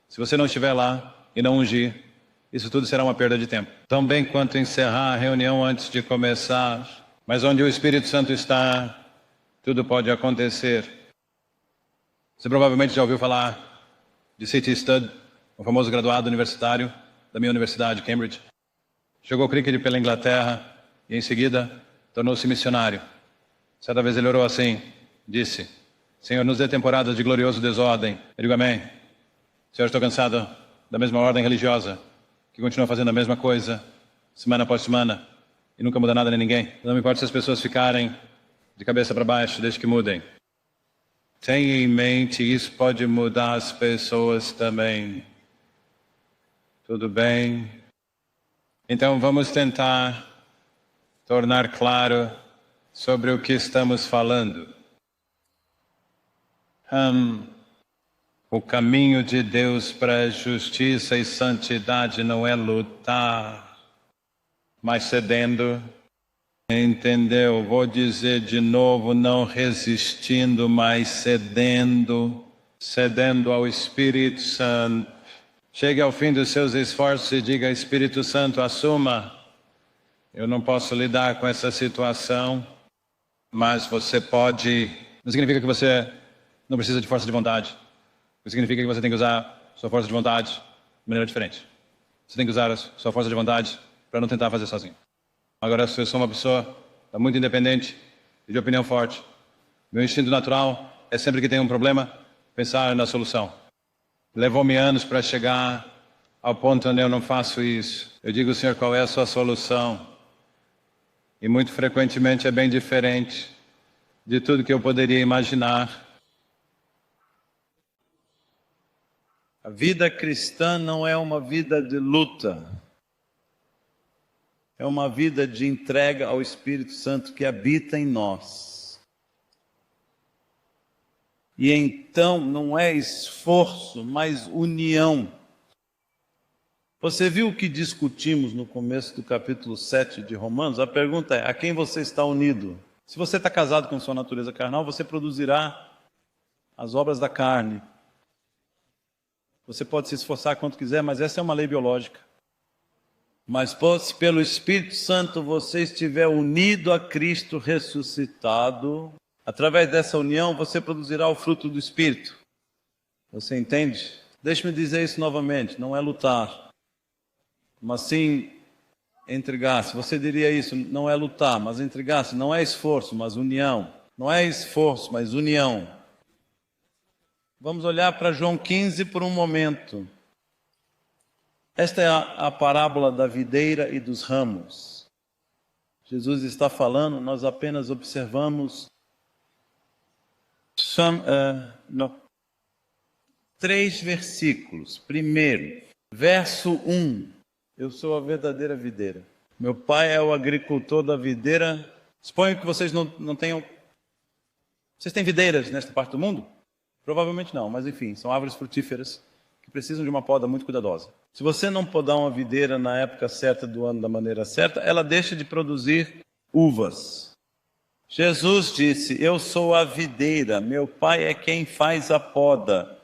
se você não estiver lá e não ungir, isso tudo será uma perda de tempo. Tão bem quanto encerrar a reunião antes de começar. Mas onde o Espírito Santo está, tudo pode acontecer. Você provavelmente já ouviu falar de C.T. Studd, um famoso graduado universitário da minha universidade, Cambridge. Jogou cricket pela Inglaterra e em seguida tornou-se missionário. Certa vez ele orou assim, disse, Senhor, nos dê temporadas de glorioso desordem. Eu digo amém. Senhor, estou cansado da mesma ordem religiosa, que continua fazendo a mesma coisa, semana após semana, e nunca muda nada nem ninguém. Não me importa se as pessoas ficarem de cabeça para baixo, desde que mudem. Tenha em mente, isso pode mudar as pessoas também. Tudo bem? Então vamos tentar tornar claro sobre o que estamos falando. O caminho de Deus para justiça e santidade não é lutar, mas cedendo. Entendeu? Vou dizer de novo, não resistindo, mas cedendo. Cedendo ao Espírito Santo. Chegue ao fim dos seus esforços e diga, Espírito Santo, assuma. Eu não posso lidar com essa situação, mas você pode. Não significa que você não precisa de força de vontade. Não significa que você tem que usar sua força de vontade de maneira diferente. Você tem que usar a sua força de vontade para não tentar fazer sozinho. Agora, se eu sou uma pessoa muito independente e de opinião forte, meu instinto natural é sempre que tem um problema, pensar na solução. Levou-me anos para chegar ao ponto onde eu não faço isso. Eu digo, Senhor, qual é a sua solução? E muito frequentemente é bem diferente de tudo que eu poderia imaginar. A vida cristã não é uma vida de luta. É uma vida de entrega ao Espírito Santo que habita em nós. E então não é esforço, mas união. Você viu o que discutimos no começo do capítulo 7 de Romanos? A pergunta é: a quem você está unido? Se você está casado com sua natureza carnal, você produzirá as obras da carne. Você pode se esforçar quanto quiser, mas essa é uma lei biológica. Mas se pelo Espírito Santo você estiver unido a Cristo ressuscitado, através dessa união você produzirá o fruto do Espírito. Você entende? Deixe-me dizer isso novamente, não é lutar, mas sim entregar-se. Você diria isso, não é lutar, mas entregar-se. Não é esforço, mas união. Não é esforço, mas união. Vamos olhar para João 15 por um momento. Esta é a parábola da videira e dos ramos. Jesus está falando, nós apenas observamos 3 versículos. Primeiro, verso 1. Eu sou a verdadeira videira. Meu pai é o agricultor da videira. Suponho que vocês não tenham... Vocês têm videiras nesta parte do mundo? Provavelmente não, mas enfim, são árvores frutíferas que precisam de uma poda muito cuidadosa. Se você não podar uma videira na época certa do ano, da maneira certa, ela deixa de produzir uvas. Jesus disse: eu sou a videira, meu pai é quem faz a poda.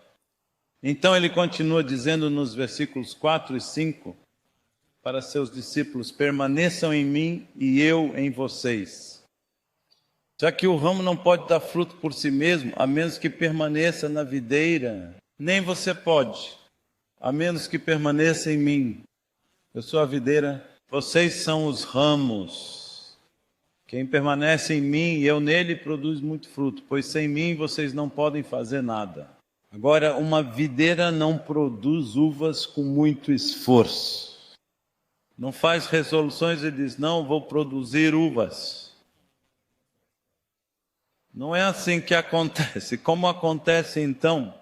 Então ele continua dizendo nos versículos 4 e 5, para seus discípulos: permaneçam em mim e eu em vocês. Já que o ramo não pode dar fruto por si mesmo, a menos que permaneça na videira, nem você pode, a menos que permaneça em mim. Eu sou a videira, vocês são os ramos. Quem permanece em mim e eu nele produz muito fruto, pois sem mim vocês não podem fazer nada. Agora, uma videira não produz uvas com muito esforço. Não faz resoluções e diz: não, vou produzir uvas. Não é assim que acontece. Como acontece então?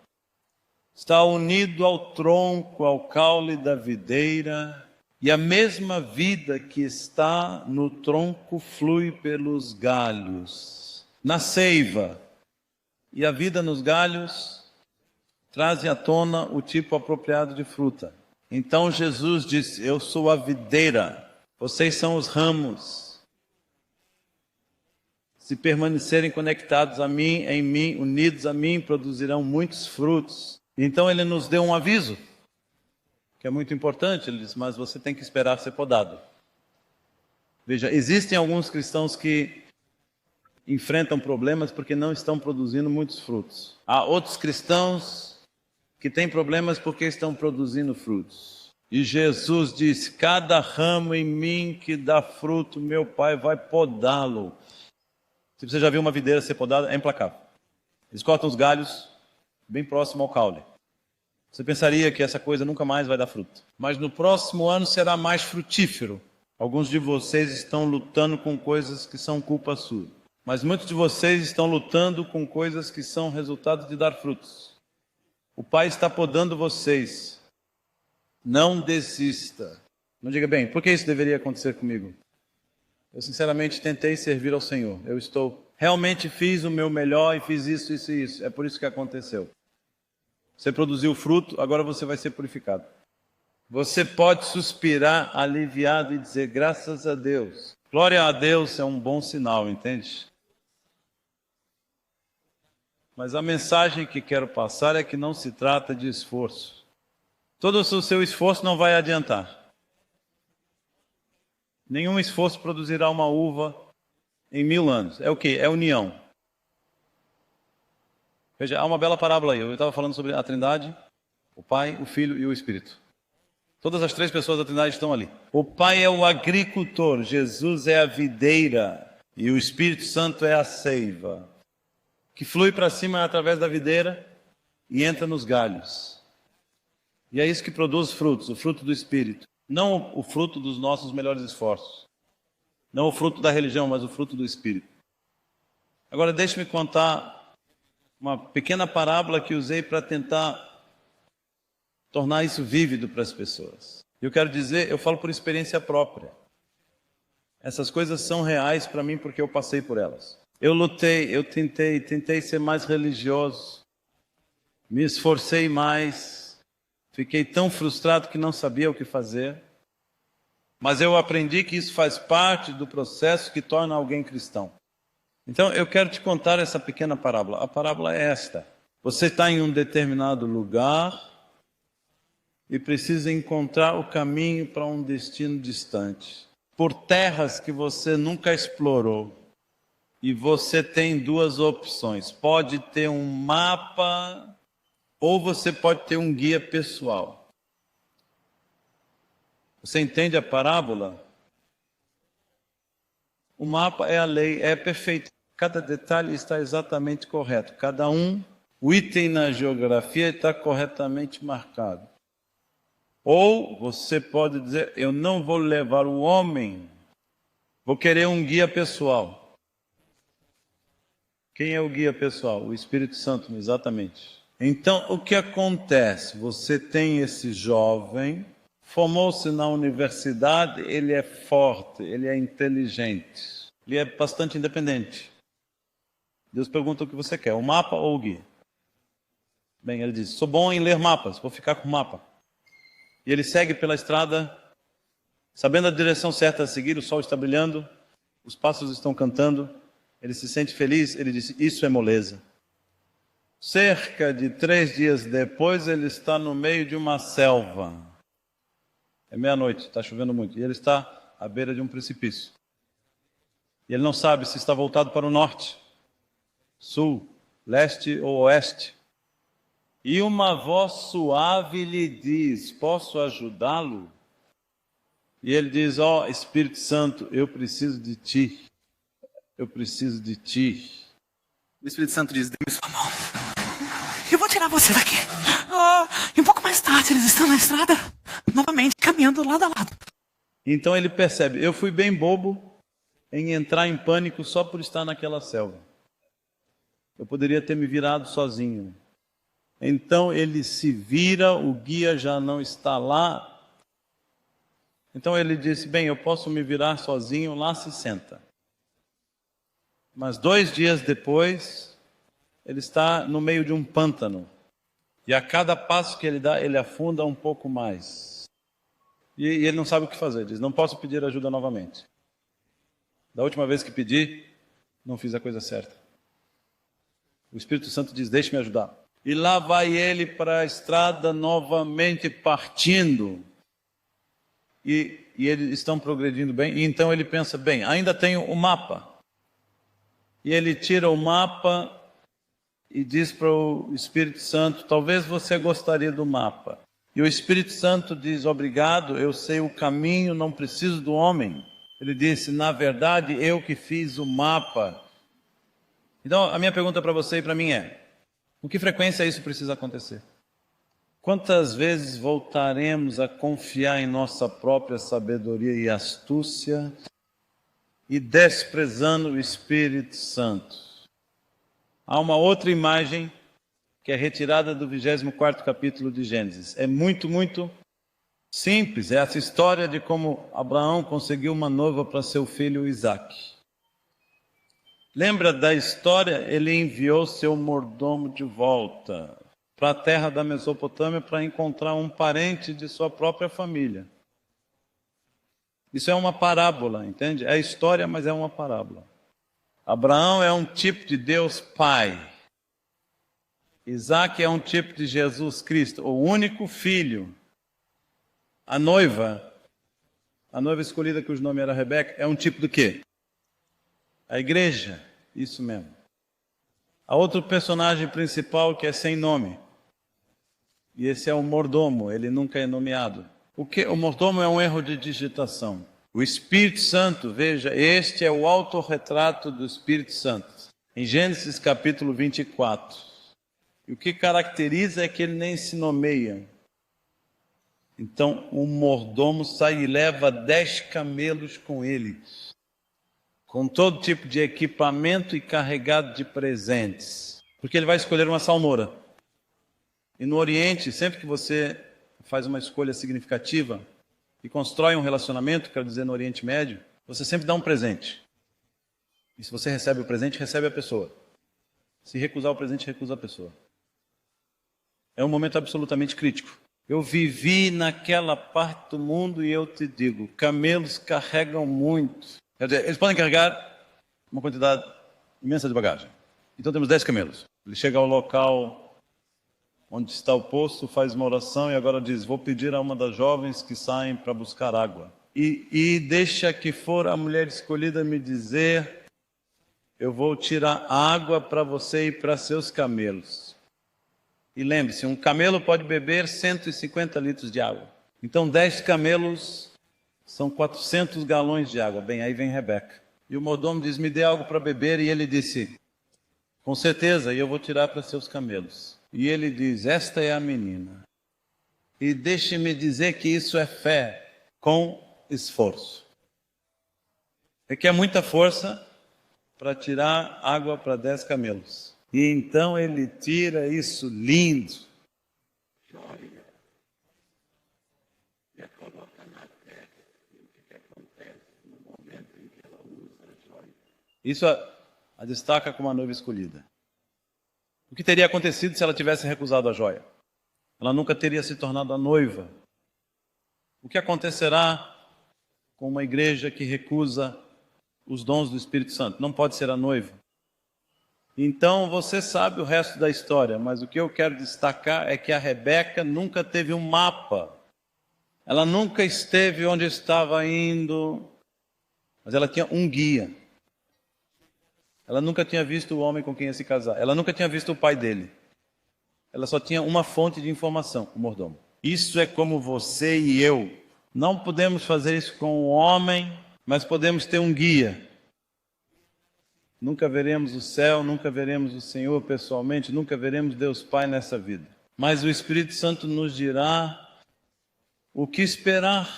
Está unido ao tronco, ao caule da videira, e a mesma vida que está no tronco flui pelos galhos, na seiva. E a vida nos galhos traz à tona o tipo apropriado de fruta. Então Jesus disse: eu sou a videira, vocês são os ramos. Se permanecerem conectados a mim, em mim, unidos a mim, produzirão muitos frutos. Então ele nos deu um aviso, que é muito importante. Ele diz: mas você tem que esperar ser podado. Veja, existem alguns cristãos que enfrentam problemas porque não estão produzindo muitos frutos. Há outros cristãos que têm problemas porque estão produzindo frutos. E Jesus disse: cada ramo em mim que dá fruto, meu Pai vai podá-lo. Se você já viu uma videira ser podada, é implacável. Eles cortam os galhos bem próximo ao caule. Você pensaria que essa coisa nunca mais vai dar fruto. Mas no próximo ano será mais frutífero. Alguns de vocês estão lutando com coisas que são culpa sua. Mas muitos de vocês estão lutando com coisas que são resultado de dar frutos. O Pai está podando vocês. Não desista. Não diga: bem, por que isso deveria acontecer comigo? Eu sinceramente tentei servir ao Senhor. Realmente fiz o meu melhor e fiz isso, isso e isso. É por isso que aconteceu. Você produziu fruto, agora você vai ser purificado. Você pode suspirar aliviado e dizer: graças a Deus. Glória a Deus é um bom sinal, entende? Mas a mensagem que quero passar é que não se trata de esforço. Todo o seu esforço não vai adiantar. Nenhum esforço produzirá uma uva em 1000 anos. É o quê? É união. Veja, há uma bela parábola aí. Eu estava falando sobre a Trindade, o Pai, o Filho e o Espírito. Todas as 3 pessoas da Trindade estão ali. O Pai é o agricultor, Jesus é a videira e o Espírito Santo é a seiva, que flui para cima através da videira e entra nos galhos. E é isso que produz frutos, o fruto do Espírito. Não o fruto dos nossos melhores esforços. Não o fruto da religião, mas o fruto do Espírito. Agora deixe-me contar uma pequena parábola que usei para tentar tornar isso vívido para as pessoas. Eu quero dizer, eu falo por experiência própria. Essas coisas são reais para mim porque eu passei por elas. Eu lutei, eu tentei ser mais religioso. Me esforcei mais. Fiquei tão frustrado que não sabia o que fazer. Mas eu aprendi que isso faz parte do processo que torna alguém cristão. Então eu quero te contar essa pequena parábola. A parábola é esta. Você está em um determinado lugar e precisa encontrar o caminho para um destino distante. Por terras que você nunca explorou. E você tem duas opções. Pode ter um mapa ou você pode ter um guia pessoal. Você entende a parábola? O mapa é a lei, é perfeito. Cada detalhe está exatamente correto. O item na geografia está corretamente marcado. Ou você pode dizer, eu não vou levar o homem, vou querer um guia pessoal. Quem é o guia pessoal? O Espírito Santo, exatamente. Então, o que acontece? Você tem esse jovem, formou-se na universidade, ele é forte, ele é inteligente, ele é bastante independente. Deus pergunta o que você quer, o mapa ou o guia? Bem, ele diz, sou bom em ler mapas, vou ficar com o mapa. E ele segue pela estrada, sabendo a direção certa a seguir, o sol está brilhando, os pássaros estão cantando, ele se sente feliz, ele diz, isso é moleza. Cerca de 3 dias depois, ele está no meio de uma selva. É meia-noite, está chovendo muito, e ele está à beira de um precipício. E ele não sabe se está voltado para o norte, sul, leste ou oeste. E uma voz suave lhe diz, posso ajudá-lo? E ele diz, ó Espírito Santo, eu preciso de ti. Eu preciso de ti. O Espírito Santo diz, dê-me sua mão. Eu vou tirar você daqui. E um pouco mais tarde, eles estão na estrada, novamente, caminhando lado a lado. Então ele percebe, eu fui bem bobo em entrar em pânico só por estar naquela selva. Eu poderia ter me virado sozinho. Então ele se vira, o guia já não está lá. Então ele disse, bem, eu posso me virar sozinho, lá se senta. Mas 2 dias depois, ele está no meio de um pântano. E a cada passo que ele dá, ele afunda um pouco mais. E ele não sabe o que fazer, diz, não posso pedir ajuda novamente. Da última vez que pedi, não fiz a coisa certa. O Espírito Santo diz, deixe-me ajudar. E lá vai ele para a estrada novamente partindo. E eles estão progredindo bem. E então ele pensa, bem, ainda tenho o mapa. E ele tira o mapa e diz para o Espírito Santo, talvez você gostaria do mapa. E o Espírito Santo diz, obrigado, eu sei o caminho, não preciso do homem. Ele disse, na verdade, eu que fiz o mapa. Então, a minha pergunta para você e para mim é, com que frequência isso precisa acontecer? Quantas vezes voltaremos a confiar em nossa própria sabedoria e astúcia e desprezando o Espírito Santo? Há uma outra imagem que é retirada do 24º capítulo de Gênesis. É muito, muito simples. É essa história de como Abraão conseguiu uma noiva para seu filho Isaque. Lembra da história? Ele enviou seu mordomo de volta para a terra da Mesopotâmia para encontrar um parente de sua própria família. Isso é uma parábola, entende? É história, mas é uma parábola. Abraão é um tipo de Deus Pai. Isaque é um tipo de Jesus Cristo, o único filho. A noiva escolhida cujo nome era Rebeca, é um tipo do quê? A igreja, isso mesmo. Há outro personagem principal que é sem nome. E esse é o mordomo, ele nunca é nomeado. O mordomo é um erro de digitação. O Espírito Santo, veja, este é o autorretrato do Espírito Santo. Em Gênesis capítulo 24. E o que caracteriza é que ele nem se nomeia. Então o mordomo sai e leva 10 camelos com ele. com todo tipo de equipamento e carregado de presentes. Porque ele vai escolher uma salmoura. E no Oriente, sempre que você faz uma escolha significativa e constrói um relacionamento, quero dizer no Oriente Médio, você sempre dá um presente. E se você recebe o presente, recebe a pessoa. Se recusar o presente, recusa a pessoa. É um momento absolutamente crítico. Eu vivi naquela parte do mundo e eu te digo, camelos carregam muito. Quer dizer, eles podem carregar uma quantidade imensa de bagagem. Então temos 10 camelos. Ele chega ao local onde está o poço, faz uma oração e agora diz, vou pedir a uma das jovens que saem para buscar água. E deixa que for a mulher escolhida me dizer, eu vou tirar água para você e para seus camelos. E lembre-se, um camelo pode beber 150 litros de água. Então 10 camelos são 400 galões de água. Bem, aí vem Rebeca. E o mordomo diz, me dê algo para beber. E ele disse, com certeza, e eu vou tirar para seus camelos. E ele diz, esta é a menina. E deixe-me dizer que isso é fé com esforço. Requer muita força para tirar água para 10 camelos. E então ele tira isso lindo. Isso a destaca como a noiva escolhida. O que teria acontecido se ela tivesse recusado a joia? Ela nunca teria se tornado a noiva. O que acontecerá com uma igreja que recusa os dons do Espírito Santo? Não pode ser a noiva. Então você sabe o resto da história, mas o que eu quero destacar é que a Rebeca nunca teve um mapa. Ela nunca esteve onde estava indo, mas ela tinha um guia. Ela nunca tinha visto o homem com quem ia se casar. Ela nunca tinha visto o pai dele. Ela só tinha uma fonte de informação, o mordomo. Isso é como você e eu. Não podemos fazer isso com o homem, mas podemos ter um guia. Nunca veremos o céu, nunca veremos o Senhor pessoalmente, nunca veremos Deus Pai nessa vida. Mas o Espírito Santo nos dirá o que esperar.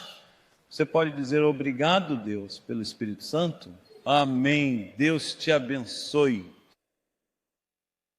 Você pode dizer obrigado, Deus, pelo Espírito Santo? Amém. Deus te abençoe.